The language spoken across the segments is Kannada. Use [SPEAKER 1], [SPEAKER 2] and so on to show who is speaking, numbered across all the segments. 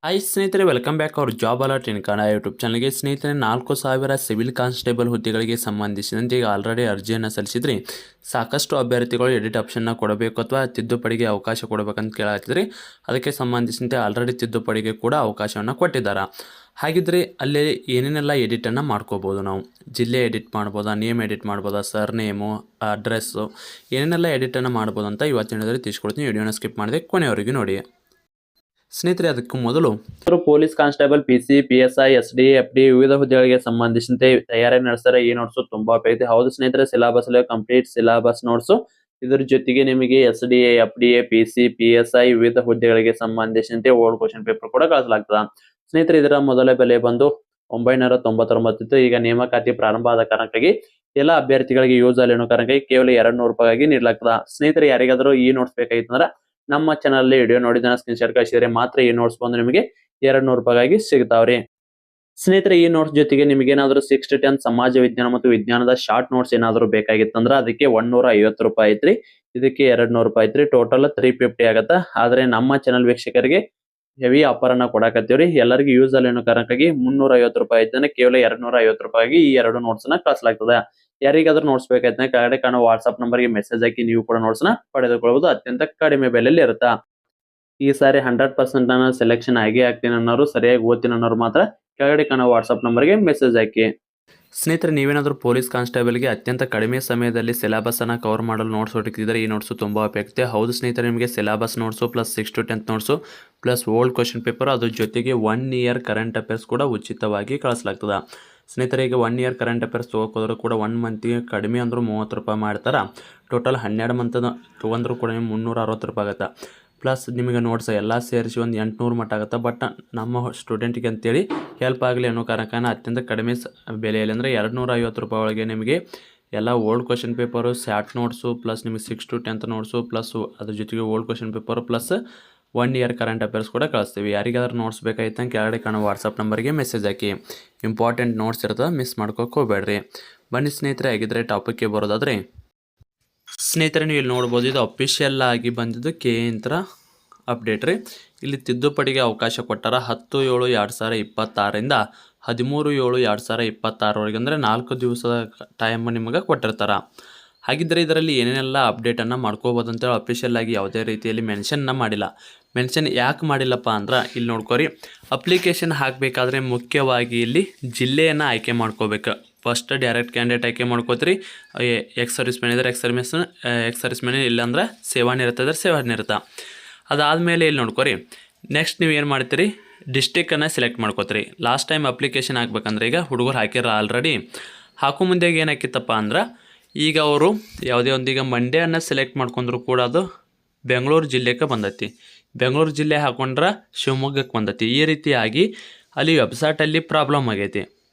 [SPEAKER 1] ಹಾಯ್ ಸ್ನೇಹಿತರೆ, welcome back hour job alert ಇನ್ ಕನ್ನಡ ಯೂಟ್ಯೂಬ್ ಚಾನಲ್ಗೆ. ಸ್ನೇಹಿತರೆ, 4,000 ಸಿವಿಲ್ ಕಾನ್ಸ್ಟೇಬಲ್ ಹುದ್ದೆಗಳಿಗೆ ಸಂಬಂಧಿಸಿದಂತೆ ಈಗ ಆಲ್ರೆಡಿ ಅರ್ಜಿಯನ್ನು ಸಲ್ಲಿಸಿದ್ರಿ. ಸಾಕಷ್ಟು ಅಭ್ಯರ್ಥಿಗಳು ಎಡಿಟ್ ಆಪ್ಷನ್ನ ಕೊಡಬೇಕು ಅಥವಾ ತಿದ್ದುಪಡಿಗೆ ಅವಕಾಶ ಕೊಡಬೇಕಂತ ಕೇಳಾತಿದ್ರಿ. ಅದಕ್ಕೆ ಸಂಬಂಧಿಸಿದಂತೆ ಆಲ್ರೆಡಿ ತಿದ್ದುಪಡಿಗೆ ಕೂಡ ಅವಕಾಶವನ್ನು ಕೊಟ್ಟಿದ್ದಾರೆ. ಹಾಗಿದ್ರೆ ಅಲ್ಲಿ ಏನೇನೆಲ್ಲ ಎಡಿಟನ್ನು ಮಾಡ್ಕೋಬೋದು ನಾವು? ಜಿಲ್ಲೆ ಎಡಿಟ್ ಮಾಡ್ಬೋದಾ, ನೇಮ್ ಎಡಿಟ್ ಮಾಡ್ಬೋದಾ, ಸರ್ ನೇಮು, ಅಡ್ರೆಸ್ಸು, ಏನೇನೆಲ್ಲ ಎಡಿಟನ್ನು ಮಾಡ್ಬೋದು ಅಂತ ಇವತ್ತಿನ ವಿಡಿಯೋದಲ್ಲಿ ತಿಳಿಸ್ಕೊಡ್ತೀನಿ. ವಿಡಿಯೋನ ಸ್ಕಿಪ್ ಮಾಡಿದೆ ಕೊನೆಯವರೆಗೂ ನೋಡಿ. ಸ್ನೇಹಿತರೆ, ಅದಕ್ಕೂ ಮೊದಲು police constable, PC, PSI, SD, FD ವಿವಿಧ ಹುದ್ದೆಗಳಿಗೆ ಸಂಬಂಧಿಸಿದಂತೆ ತಯಾರಿ ನಡೆಸ್ತಾರೆ. ಈ ನೋಟ್ಸು ತುಂಬಾ ಉಪಯುಕ್ತ. ಹೌದು ಸ್ನೇಹಿತರೆ, ಸಿಲೆಬಸ್ ಕಂಪ್ಲೀಟ್ ಸಿಲೆಬಸ್ ನೋಟ್ಸು. ಇದ್ರ ಜೊತೆಗೆ ನಿಮಗೆ SDA, FDA, PC, PSI ವಿವಿಧ ಹುದ್ದೆಗಳಿಗೆ ಸಂಬಂಧಿಸಿದಂತೆ ಓಲ್ಡ್ ಕ್ವಶನ್ ಪೇಪರ್ ಕೂಡ ಕಳಿಸಲಾಗ್ತದೆ. ಸ್ನೇಹಿತರೆ, ಇದರ ಮೊದಲ ಬೆಲೆ ಬಂದು 999 ಇತ್ತು. ಈಗ ನೇಮಕಾತಿ ಪ್ರಾರಂಭ ಆದ ಕಾರಣಕ್ಕಾಗಿ ಎಲ್ಲ ಅಭ್ಯರ್ಥಿಗಳಿಗೆ ಯೂಸ್ ಅಲ್ಲಿ ಅನ್ನೋ ಕಾರಣಕ್ಕಾಗಿ ಕೇವಲ 200 ರೂಪಾಯಿಗಾಗಿ ನೀಡಲಾಗ್ತದೆ. ಸ್ನೇಹಿತರೆ, ಯಾರಿಗಾದ್ರೂ ಈ ನೋಟ್ಸ್ ಬೇಕಾಗಿತ್ತಂದ್ರೆ ನಮ್ಮ ಚಾನಲ್ ವಿಡಿಯೋ ನೋಡಿದ ಸ್ಕ್ರೀನ್ ಕಳಿಸಿದ್ರೆ ಮಾತ್ರ ಈ ನೋಟ್ಸ್ ಬಂದು ನಿಮಗೆ 200 ರೂಪಾಯಿಗಾಗಿ ಸಿಗ್ತಾವ್ರಿ. ಸ್ನೇಹಿತರೆ, ಈ ನೋಟ್ಸ್ ಜೊತೆಗೆ ನಿಮಗೆ ಏನಾದ್ರು 6 to 10 ಸಮಾಜ ವಿಜ್ಞಾನ ಮತ್ತು ವಿಜ್ಞಾನದ ಶಾರ್ಟ್ ನೋಟ್ಸ್ ಏನಾದ್ರು ಬೇಕಾಗಿತ್ತಂದ್ರೆ ಅದಕ್ಕೆ 150 ರೂಪಾಯಿ ಐತ್ರಿ. ಇದಕ್ಕೆ 200 ರೂಪಾಯಿ ಐತ್ರಿ. ಟೋಟಲ್ 350 ಆಗತ್ತ. ಆದ್ರೆ ನಮ್ಮ ಚಾನಲ್ ವೀಕ್ಷಕರಿಗೆ ಹೆವಿ ಆಫರ್ ಅನ್ನ ಕೊಡಾಕತ್ತೀವ್ರಿ. ಎಲ್ಲರಿಗೂ ಯೂಸ್ ಅಲ್ಲಿ ಅನ್ನೋ ಕಾರಣಕ್ಕಾಗಿ 350 ರೂಪಾಯಿ ಐತಂದ್ರೆ ಕೇವಲ 250 ರೂಪಾಯಿಗೆ ಈ 2 ನೋಟ್ಸ್ ನ ಕಳಿಸಲಾಗ್ತದೆ. ಯಾರಿಗಾದ್ರೂ ನೋಟ್ಸ್ ಬೇಕಾಯ್ತಂದ್ರೆ ಕೆಳಗಡೆ ಕಾಣೋ ವಾಟ್ಸ್ಆಪ್ ನಂಬರ್ಗೆ ಮೆಸೇಜ್ ಹಾಕಿ ನೀವು ಕೂಡ ನೋಟ್ಸ್ ನ ಪಡೆದುಕೊಳ್ಳಬಹುದು. ಅತ್ಯಂತ ಕಡಿಮೆ ಬೆಲೆಯಲ್ಲಿ ಇರುತ್ತಾ. ಈ ಸಾರಿ 100% ನಾನು ಸೆಲೆಕ್ಷನ್ ಆಗೇ ಆಗ್ತೀನಿ ಅನ್ನೋರು, ಸರಿಯಾಗಿ ಓದ್ತೀನಿ ಅನ್ನೋರು ಮಾತ್ರ ಕೆಳಗಡೆ ಕಾಣೋ ವಾಟ್ಸ್ಆಪ್ ನಂಬರ್ಗೆ ಮೆಸೇಜ್ ಹಾಕಿ. ಸ್ನೇಹಿತರೆ, ನೀವೇನಾದರೂ ಪೊಲೀಸ್ ಕಾನ್ಸ್ಟೇಬಲ್ಗೆ ಅತ್ಯಂತ ಕಡಿಮೆ ಸಮಯದಲ್ಲಿ ಸಿಲೆಬಸ್ ಅನ್ನು ಕವರ್ ಮಾಡಲು ನೋಟ್ಸ್ ಹುಡುಕಿದ್ರೆ ಈ ನೋಟ್ಸು ತುಂಬ ಉಪಯುಕ್ತ. ಹೌದು ಸ್ನೇಹಿತರೆ, ನಿಮಗೆ syllabus notes plus 6 to 10 notes plus old question paper, ಅದ್ರ ಜೊತೆಗೆ 1 ಇಯರ್ ಕರೆಂಟ್ ಅಫೇರ್ಸ್ ಕೂಡ ಉಚಿತವಾಗಿ ಕಳಿಸಲಾಗ್ತದೆ. ಸ್ನೇಹಿತರೆ, ಈಗ 1 ಇಯರ್ ಕರೆಂಟ್ ಅಫೇರ್ಸ್ ತೊಗೋಕೋದ್ರೂ ಕೂಡ 1 ಮಂತಿಗೆ ಕಡಿಮೆ ಅಂದರೂ 30 ರೂಪಾಯಿ ಮಾಡ್ತಾರೆ. ಟೋಟಲ್ 12 ಮಂತ್ ತೊಗೊಂಡ್ರೂ ಕೂಡ ನಿಮ್ಗೆ 360 ರೂಪಾಯಿ ಆಗುತ್ತೆ. ಪ್ಲಸ್ ನಿಮಗೆ ನೋಟ್ಸ್ ಎಲ್ಲ ಸೇರಿಸಿ ಒಂದು 800 ಮಟ್ಟ ಆಗುತ್ತೆ. ಬಟ್ ನಮ್ಮ ಸ್ಟೂಡೆಂಟಿಗೆ ಅಂತೇಳಿ ಹೆಲ್ಪ್ ಆಗಲಿ ಅನ್ನೋ ಕಾರಣಕ್ಕೆ ಅತ್ಯಂತ ಕಡಿಮೆ ಬೆಲೆಯಲ್ಲಿ ಅಂದರೆ 250 ರೂಪಾಯಿ ಒಳಗೆ ನಿಮಗೆ ಎಲ್ಲ old question paper, sat notes plus ನಿಮಗೆ 6 to 10 ನೋಟ್ಸು ಪ್ಲಸ್ಸು ಅದ್ರ ಜೊತೆಗೆ old question paper plus 1 year current affairs ಕೂಡ ಕಳಿಸ್ತೀವಿ. ಯಾರಿಗಾದ್ರೂ ನೋಟ್ಸ್ ಬೇಕಾಗಿತ್ತು ಕೆಳಗಡೆ ಕಾಣೋ ವಾಟ್ಸಪ್ ನಂಬರ್ಗೆ ಮೆಸೇಜ್ ಹಾಕಿ. ಇಂಪಾರ್ಟೆಂಟ್ ನೋಟ್ಸ್ ಇರ್ತದೆ, ಮಿಸ್ ಮಾಡ್ಕೋಕೆ ಹೋಗಬೇಡ್ರಿ. ಬನ್ನಿ ಸ್ನೇಹಿತರೆ, ಆಗಿದ್ರೆ ಟಾಪಿಕ್ಗೆ ಬರೋದಾದರೆ, ಸ್ನೇಹಿತರೆ ನೀವು ಇಲ್ಲಿ ನೋಡ್ಬೋದು, ಇದು ಅಫಿಷಿಯಲ್ ಆಗಿ ಬಂದಿದ್ದು KA ಅಪ್ಡೇಟ್ ರೀ. ಇಲ್ಲಿ ತಿದ್ದುಪಡಿಗೆ ಅವಕಾಶ ಕೊಟ್ಟಾರ. 10/7/2026 13/7/2026 ಅಂದರೆ 4 ದಿವಸದ ಟೈಮ್ ನಿಮಗೆ ಕೊಟ್ಟಿರ್ತಾರೆ. ಹಾಗಿದ್ದರೆ ಇದರಲ್ಲಿ ಏನೇನೆಲ್ಲ ಅಪ್ಡೇಟನ್ನು ಮಾಡ್ಕೋಬೋದು ಅಂತೇಳಿ ಅಫಿಷಿಯಲ್ ಆಗಿ ಯಾವುದೇ ರೀತಿಯಲ್ಲಿ ಮೆನ್ಷನ್ನ ಮಾಡಿಲ್ಲ. ಮೆನ್ಷನ್ ಯಾಕೆ ಮಾಡಿಲ್ಲಪ್ಪ ಅಂದ್ರೆ ಇಲ್ಲಿ ನೋಡ್ಕೊರಿ, ಅಪ್ಲಿಕೇಶನ್ ಹಾಕಬೇಕಾದ್ರೆ ಮುಖ್ಯವಾಗಿ ಇಲ್ಲಿ ಜಿಲ್ಲೆಯನ್ನು ಆಯ್ಕೆ ಮಾಡ್ಕೋಬೇಕು. ಫಸ್ಟ್ ಡೈರೆಕ್ಟ್ ಕ್ಯಾಂಡಿಡೇಟ್ ಆಯ್ಕೆ ಮಾಡ್ಕೋತೀರಿ. ಎಕ್ಸ್ ಸರ್ವಿಸ್ ಮ್ಯಾನ್ ಇದ್ರೆ ಎಕ್ಸ್ ಸರ್ವಿಸ್ ಮ್ಯಾನ್, ಇಲ್ಲಾಂದ್ರೆ ಸೇವಾನಿರತ ಇದ್ರೆ ಸೇವಾನಿರತ. ಅದಾದಮೇಲೆ ಇಲ್ಲಿ ನೋಡ್ಕೊರಿ, ನೆಕ್ಸ್ಟ್ ನೀವು ಏನು ಮಾಡ್ತೀರಿ, ಡಿಸ್ಟಿಕ್ಕನ್ನು ಸೆಲೆಕ್ಟ್ ಮಾಡ್ಕೋತೀರಿ. ಲಾಸ್ಟ್ ಟೈಮ್ ಅಪ್ಲಿಕೇಶನ್ ಹಾಕ್ಬೇಕಂದ್ರೆ ಈಗ ಹುಡುಗರು ಹಾಕಿರ ಆಲ್ರೆಡಿ. ಹಾಕೋ ಮುಂದೆ ಏನು ಹಾಕಿತ್ತಪ್ಪ ಅಂದ್ರೆ, ಈಗ ಅವರು ಯಾವುದೇ ಒಂದೀಗ ಮಂಡ್ಯನ ಸೆಲೆಕ್ಟ್ ಮಾಡ್ಕೊಂಡ್ರು ಕೂಡ ಅದು ಬೆಂಗಳೂರು ಜಿಲ್ಲೆಗೆ ಬಂದೈತಿ. ಬೆಂಗಳೂರು ಜಿಲ್ಲೆ ಹಾಕೊಂಡ್ರೆ ಶಿವಮೊಗ್ಗಕ್ಕೆ ಬಂದೈತಿ. ಈ ರೀತಿಯಾಗಿ ಅಲ್ಲಿ ವೆಬ್ಸೈಟಲ್ಲಿ ಪ್ರಾಬ್ಲಮ್ ಆಗೈತಿ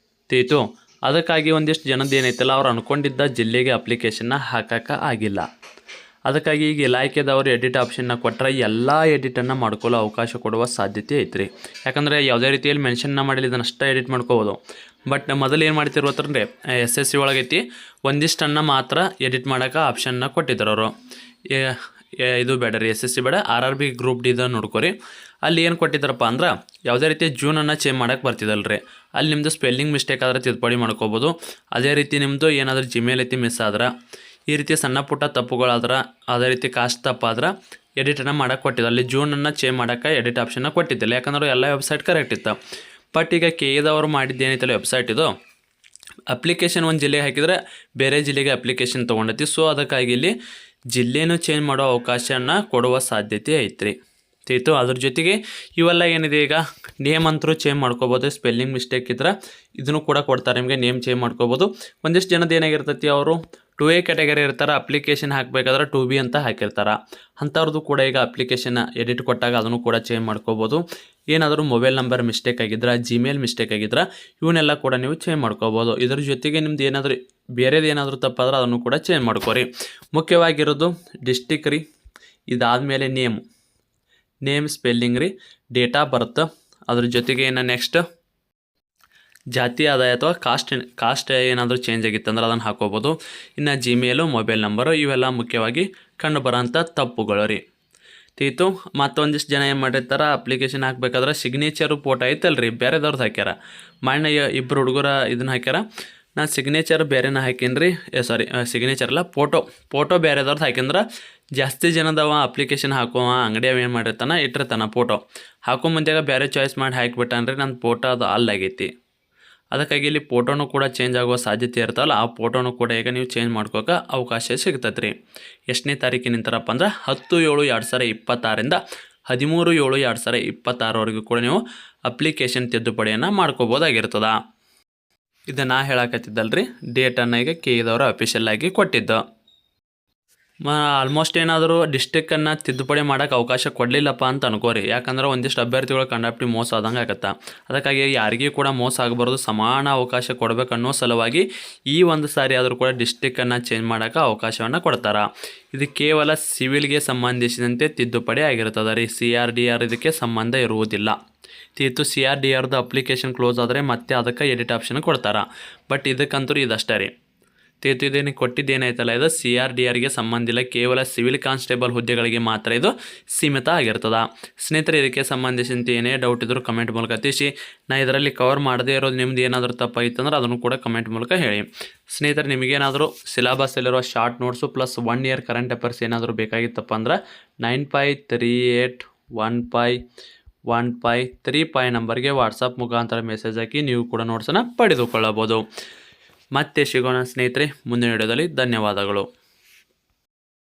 [SPEAKER 1] ತೀತು. ಅದಕ್ಕಾಗಿ ಒಂದಿಷ್ಟು ಜನದ್ದು ಏನೈತಲ್ಲ, ಅವ್ರು ಅಂದ್ಕೊಂಡಿದ್ದ ಜಿಲ್ಲೆಗೆ ಅಪ್ಲಿಕೇಶನ್ನ ಹಾಕೋಕೆ ಆಗಿಲ್ಲ. ಅದಕ್ಕಾಗಿ ಈಗ ಇಲಾಖೆದವರು ಎಡಿಟ್ ಆಪ್ಷನ್ನ ಕೊಟ್ಟರೆ ಎಲ್ಲ ಎಡಿಟನ್ನು ಮಾಡ್ಕೊಳ್ಳೋ ಅವಕಾಶ ಕೊಡುವ ಸಾಧ್ಯತೆ ಐತ್ರಿ. ಯಾಕಂದರೆ ಯಾವುದೇ ರೀತಿಯಲ್ಲಿ ಮೆನ್ಷನ್ನ ಮಾಡಿಲ್ಲ, ಇದನ್ನಷ್ಟೇ ಎಡಿಟ್ ಮಾಡ್ಕೋಬೋದು. ಬಟ್ ಮೊದಲು ಏನು ಮಾಡ್ತಿರ್ವತ್ತಂದರೆ SSC ಒಳಗೈತಿ ಒಂದಿಷ್ಟನ್ನು ಮಾತ್ರ ಎಡಿಟ್ ಮಾಡೋಕೆ ಆಪ್ಷನ್ನ ಕೊಟ್ಟಿದ್ದಾರೆ ಅವರು. ಇದು ಬೇಡ ರೀ, SSC ಬೇಡ, RRB ಗ್ರೂಪ್ ಡಿ ನೋಡ್ಕೊರಿ. ಅಲ್ಲಿ ಏನು ಕೊಟ್ಟಿದ್ದಾರಪ್ಪ ಅಂದ್ರೆ, ಯಾವುದೇ ರೀತಿ ಜೂನನ್ನು ಚೇಂಜ್ ಮಾಡೋಕ್ಕೆ ಬರ್ತಿದ್ದಲ್ಲ ರೀ, ಅಲ್ಲಿ ನಿಮ್ಮದು ಸ್ಪೆಲ್ಲಿಂಗ್ ಮಿಸ್ಟೇಕ್ ಆದರೆ ತಿದ್ದುಪಡಿ ಮಾಡ್ಕೋಬೋದು. ಅದೇ ರೀತಿ ನಿಮ್ಮದು ಏನಾದರೂ ಜಿಮೇಲ್ ಐತಿ ಮಿಸ್ ಆದ್ರೆ, ಈ ರೀತಿ ಸಣ್ಣ ಪುಟ್ಟ ತಪ್ಪುಗಳಾದ್ರೆ, ಅದೇ ರೀತಿ ಕಾಸ್ಟ್ ತಪ್ಪಾದ್ರೆ ಎಡಿಟನ್ನು ಮಾಡೋಕ್ಕೆ ಕೊಟ್ಟಿದ್ದು. ಅಲ್ಲಿ ಜೂನನ್ನು ಚೇಂಜ್ ಮಾಡೋಕ್ಕೆ ಎಡಿಟ್ ಆಪ್ಷನ್ನ ಕೊಟ್ಟಿದ್ದಿಲ್ಲ, ಯಾಕಂದ್ರೆ ಎಲ್ಲ ವೆಬ್ಸೈಟ್ ಕರೆಕ್ಟ್ ಇತ್ತು. ಬಟ್ ಈಗ KAದವರು ಮಾಡಿದ್ದು ಏನೈತಲ್ಲ ವೆಬ್ಸೈಟ್, ಇದು ಅಪ್ಲಿಕೇಶನ್ ಒಂದು ಜಿಲ್ಲೆಗೆ ಹಾಕಿದರೆ ಬೇರೆ ಜಿಲ್ಲೆಗೆ ಅಪ್ಲಿಕೇಶನ್ ತೊಗೊಂಡೈತಿ. ಸೊ ಅದಕ್ಕಾಗಿ ಇಲ್ಲಿ ಜಿಲ್ಲೆನೂ ಚೇಂಜ್ ಮಾಡೋ ಅವಕಾಶನ ಕೊಡುವ ಸಾಧ್ಯತೆ ಐತ್ರಿ ತೀತು. ಅದ್ರ ಜೊತೆಗೆ ಇವೆಲ್ಲ ಏನಿದೆ, ಈಗ ನೇಮ್ ಅಂತರೂ ಚೇಂಜ್ ಮಾಡ್ಕೋಬೋದು. ಸ್ಪೆಲ್ಲಿಂಗ್ ಮಿಸ್ಟೇಕ್ ಇದ್ರೆ ಇದನ್ನು ಕೂಡ ಕೊಡ್ತಾರೆ ನಿಮಗೆ, ನೇಮ್ ಚೇಂಜ್ ಮಾಡ್ಕೋಬೋದು. ಒಂದಿಷ್ಟು ಜನದ್ದು ಏನಾಗಿರ್ತೈತಿ, ಅವರು 2A ಕ್ಯಾಟಗರಿ ಇರ್ತಾರೆ, ಅಪ್ಲಿಕೇಶನ್ ಹಾಕಬೇಕಾದ್ರೆ 2B ಅಂತ ಹಾಕಿರ್ತಾರೆ. ಅಂಥವ್ರದ್ದು ಕೂಡ ಈಗ ಅಪ್ಲಿಕೇಶನ್ ಎಡಿಟ್ ಕೊಟ್ಟಾಗ ಅದನ್ನು ಕೂಡ ಚೇಂಜ್ ಮಾಡ್ಕೋಬೋದು. ಏನಾದರೂ ಮೊಬೈಲ್ ನಂಬರ್ ಮಿಸ್ಟೇಕ್ ಆಗಿದ್ರೆ, ಜಿಮೇಲ್ ಮಿಸ್ಟೇಕ್ ಆಗಿದ್ರೆ ಇವನ್ನೆಲ್ಲ ಕೂಡ ನೀವು ಚೇಂಜ್ ಮಾಡ್ಕೋಬೋದು. ಇದ್ರ ಜೊತೆಗೆ ನಿಮ್ದು ಏನಾದರೂ ಬೇರೆದು ಏನಾದರೂ ತಪ್ಪಾದ್ರೆ ಅದನ್ನು ಕೂಡ ಚೇಂಜ್ ಮಾಡ್ಕೋರಿ. ಮುಖ್ಯವಾಗಿರೋದು ಡಿಸ್ಟಿಕ್ ರೀ, ಇದಾದಮೇಲೆ ನೇಮ್ ಸ್ಪೆಲ್ಲಿಂಗ್ ರೀ, ಡೇಟ್ ಆಫ್ ಬರ್ತ್, ಅದ್ರ ಜೊತೆಗೆ ಏನು ನೆಕ್ಸ್ಟ್ ಜಾತಿ ಆದಾಯ ಅಥವಾ ಕಾಸ್ಟ್ ಏನಾದರೂ ಚೇಂಜ್ ಆಗಿತ್ತಂದ್ರೆ ಅದನ್ನು ಹಾಕೋಬೋದು. ಇನ್ನು ಜಿಮೇಲು, ಮೊಬೈಲ್ ನಂಬರು, ಇವೆಲ್ಲ ಮುಖ್ಯವಾಗಿ ಕಂಡು ಬರೋಂಥ ತಪ್ಪುಗಳು ರೀ. ತೀತು ಮತ್ತೊಂದಿಷ್ಟು ಜನ ಏನು ಮಾಡಿರ್ತಾರೆ ಅಪ್ಲಿಕೇಶನ್ ಹಾಕ್ಬೇಕಾದ್ರೆ ಸಿಗ್ನೇಚರು ಫೋಟೋ ಐತಲ್ರಿ ಬೇರೆದವ್ರದ್ದು ಹಾಕ್ಯಾರ. ಮೊನ್ನೆ ಇಬ್ಬರು ಹುಡುಗರ ಇದನ್ನ ಹಾಕ್ಯಾರ. ನಾನು ಸಿಗ್ನೇಚರ್ ಬೇರೆನ ಹಾಕೀನಿ ಸಿಗ್ನೇಚರ್ ಅಲ್ಲ ಫೋಟೋ ಬೇರೆದವ್ರದ್ದು ಹಾಕಿಂದ್ರೆ ಜಾಸ್ತಿ ಜನದವ ಅಪ್ಲಿಕೇಶನ್ ಹಾಕುವ ಅಂಗಡಿ ಅವ ಏನು ಮಾಡಿರ್ತಾನೆ ಇಟ್ಟಿರ್ತಾನೆ ಫೋಟೋ ಹಾಕೋ ಮುಂದೆಗ ಬೇರೆ ಚಾಯ್ಸ್ ಮಾಡಿ ಹಾಕಿಬಿಟ್ಟಾನ್ರಿ ನನ್ನ ಫೋಟೋ ಅದು ಅಲ್ಲಾಗೈತಿ. ಅದಕ್ಕಾಗಿ ಇಲ್ಲಿ ಫೋಟೋನು ಕೂಡ ಚೇಂಜ್ ಆಗುವ ಸಾಧ್ಯತೆ ಇರ್ತಾವಲ್ಲ ಆ ಫೋಟೋನು ಕೂಡ ಈಗ ನೀವು ಚೇಂಜ್ ಮಾಡ್ಕೋಕೆ ಅವಕಾಶ ಸಿಗ್ತೈತೆ ರೀ. ಎಷ್ಟನೇ ತಾರೀಕಿನಿಂತರಪ್ಪ ಅಂದ್ರೆ 10/7/2026 13/7/2026 ಕೂಡ ನೀವು ಅಪ್ಲಿಕೇಶನ್ ತಿದ್ದುಪಡಿಯನ್ನು ಮಾಡ್ಕೋಬೋದಾಗಿರ್ತದ. ಇದನ್ನು ಹೇಳಕತ್ತಿದ್ದಲ್ರಿ ಡೇಟನ್ನು ಈಗ KEದವರು ಅಫಿಷಿಯಲ್ ಆಗಿ ಕೊಟ್ಟಿದ್ದು. ಆಲ್ಮೋಸ್ಟ್ ಏನಾದರೂ ಡಿಸ್ಟಿಕ್ಕನ್ನು ತಿದ್ದುಪಡಿ ಮಾಡೋಕ್ಕೆ ಅವಕಾಶ ಕೊಡಲಿಲ್ಲಪ್ಪ ಅಂತ ಅನ್ಕೋರಿ. ಯಾಕಂದ್ರೆ ಒಂದಿಷ್ಟು ಅಭ್ಯರ್ಥಿಗಳು ಕಂಡಾಪಟ್ಟಿ ಮೋಸ ಆದಂಗೆ ಆಗತ್ತೆ. ಅದಕ್ಕಾಗಿ ಯಾರಿಗೂ ಕೂಡ ಮೋಸ ಆಗಬಾರ್ದು, ಸಮಾನ ಅವಕಾಶ ಕೊಡಬೇಕನ್ನೋ ಸಲುವಾಗಿ ಈ ಒಂದು ಸಾರಿ ಆದರೂ ಕೂಡ ಡಿಸ್ಟಿಕ್ಕನ್ನು ಚೇಂಜ್ ಮಾಡೋಕ್ಕೆ ಅವಕಾಶವನ್ನು ಕೊಡ್ತಾರೆ. ಇದು ಕೇವಲ ಸಿವಿಲ್ಗೆ ಸಂಬಂಧಿಸಿದಂತೆ ತಿದ್ದುಪಡಿ ಆಗಿರ್ತದೆ ರೀ. CRDR ಇದಕ್ಕೆ ಸಂಬಂಧ ಇರುವುದಿಲ್ಲ. ತೀತು CRDRದು ಅಪ್ಲಿಕೇಶನ್ ಕ್ಲೋಸ್ ಆದರೆ ಮತ್ತೆ ಅದಕ್ಕೆ ಎಡಿಟ್ ಆಪ್ಷನ್ ಕೊಡ್ತಾರೆ. ಬಟ್ ಇದಕ್ಕಂತೂ ಇದಷ್ಟೇ ರೀ. ತೀತು ಇದೇನು ಕೊಟ್ಟಿದ್ದೇನಾಯ್ತಲ್ಲ ಇದು CRDRಗೆ ಸಂಬಂಧಿಲ್ಲ, ಕೇವಲ ಸಿವಿಲ್ ಕಾನ್ಸ್ಟೇಬಲ್ ಹುದ್ದೆಗಳಿಗೆ ಮಾತ್ರ ಇದು ಸೀಮಿತ ಆಗಿರ್ತದೆ. ಸ್ನೇಹಿತರೆ, ಇದಕ್ಕೆ ಸಂಬಂಧಿಸಿದಂತೆ ಏನೇ ಡೌಟ್ ಇದ್ದರೂ ಕಮೆಂಟ್ ಮೂಲಕ ತಿಳಿಸಿ. ನಾ ಇದರಲ್ಲಿ ಕವರ್ ಮಾಡದೇ ಇರೋದು ನಿಮ್ದು ಏನಾದರೂ ತಪ್ಪಾಯಿತು ಅಂದ್ರೆ ಅದನ್ನು ಕೂಡ ಕಮೆಂಟ್ ಮೂಲಕ ಹೇಳಿ. ಸ್ನೇಹಿತರೆ, ನಿಮಗೇನಾದರೂ ಸಿಲೆಬಸ್ಸಲ್ಲಿರೋ short notes plus 1 year current affairs ಏನಾದರೂ ಬೇಕಾಗಿತ್ತಪ್ಪ ಅಂದ್ರೆ 9538151535 ನಂಬರ್ಗೆ ವಾಟ್ಸಪ್ ಮುಖಾಂತರ ಮೆಸೇಜ್ ಹಾಕಿ ನೀವು ಕೂಡ ನೋಟ್ಸನ್ನು ಪಡೆದುಕೊಳ್ಳಬಹುದು. ಮತ್ತೆ ಸಿಗೋಣ ಸ್ನೇಹಿತರೆ ಮುಂದಿನ ವಿಡಿಯೋದಲ್ಲಿ. ಧನ್ಯವಾದಗಳು.